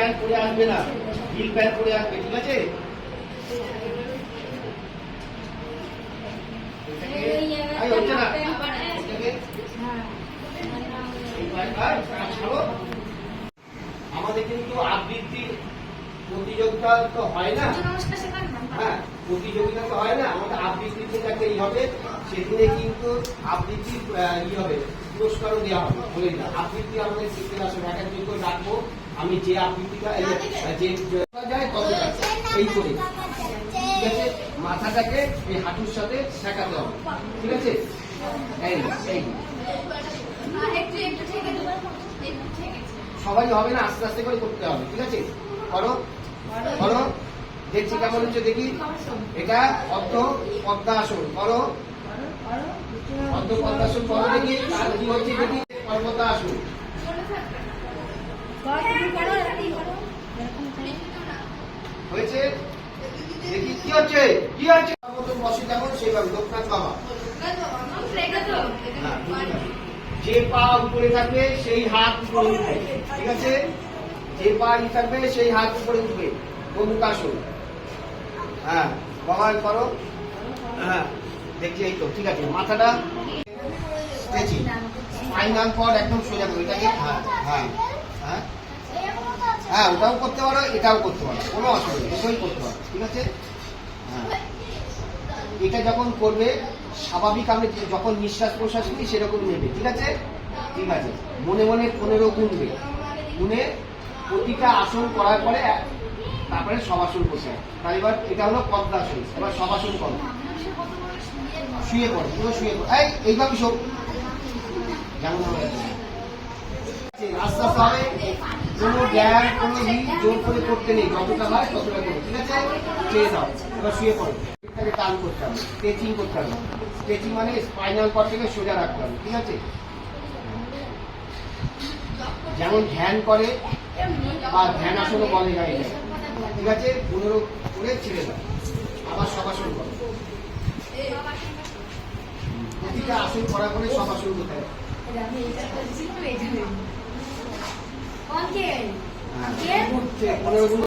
Pant পরে আসবে না, হিল প্যান্ট পরে আসবে, ঠিক আছে? হচ্ছে না আমাদের কিন্তু আবৃত্তি প্রতিযোগিতা তো হয় না, হ্যাঁ প্রতিযোগিতা তো হয় না, আমাদের আবৃত্তিতে যাকে হবে সেদিনে কিন্তু আবৃত্তির হবে, পুরস্কারও দেওয়া হবে। বলে দিলাম আবৃত্তি আমাদের শিখতে আসবে, এক একজন করে ডাকবো, আমি যে আবৃত্তিটা যে যায় ততটা এই করে, ঠিক আছে? মাথাটাকে এই হাঁটুর সাথে ঠেকাতে হবে, ঠিক আছে? এই এই সবাই হবে না, আস্তে আস্তে করে করতে হবে, ঠিক আছে? করো করো, দেখছি কেমন হচ্ছে দেখি। এটা অর্ধ পদ্মাসন করো, অর্ধ পদ্মাসন করো দেখি, আর কি হচ্ছে দেখি। পদ্মাসন হয়েছে দেখি, কি হচ্ছে কি হচ্ছে। বসে যেমন সেইভাবে লোকনাথ বাবা, যে পা উপরে থাকবে সেই হাত উপরে উঠবে, ঠিক আছে? যে পা থাকবে সেই হাত উপরে উঠবে, গোমুখাসন। হ্যাঁ বাবা করো, হ্যাঁ দেখছি, এই তো ঠিক আছে। মাথাটা স্ট্রেচিং, স্পাইনাল কর্ড একদম সোজা করবে এটাকে, হ্যাঁ হ্যাঁ হ্যাঁ হ্যাঁ, ওটাও করতে পারো, এটাও করতে পারো, কোনো অসুবিধা, দুটোই করতে পারো, ঠিক আছে? হ্যাঁ এটা যখন করবে স্বাভাবিক, আপনি যখন নিঃশ্বাস প্রশ্বাস করি সেরকম নেবে, ঠিক আছে? ঠিক আছে, মনে মনে 15 গুনবে, গুনে প্রতিটা আসন করার পরে তারপরে সবাসন করতে হয়। তাই এবার এটা হলো পদ্মাসন, এবার সবাসন করো, শুয়ে পড়ো, পুরো শুয়ে পড়ো, এইভাবে সব যেমন আস্তে আস্তে হবে, কোনো জ্ঞান কোনো জোর করে করতে নেই, যতটা হয় ততটা করো, ঠিক আছে? চেয়ে দাও, এবার শুয়ে পড়ো, টান করতে হবে, স্ট্রেচিং করতে হবে। স্ট্রেচিং মানে স্পাইনাল কর্ডটাকে সোজা রাখতে হবে, ঠিক আছে? যেমন ধ্যান করে বা ধ্যান আসনও বলে গায়ে, ঠিক আছে? 15 করে ছেড়ে দাও, আবার সবাসন করো, প্রতিটা আসন করা করে সবাসন করতে হবে। 15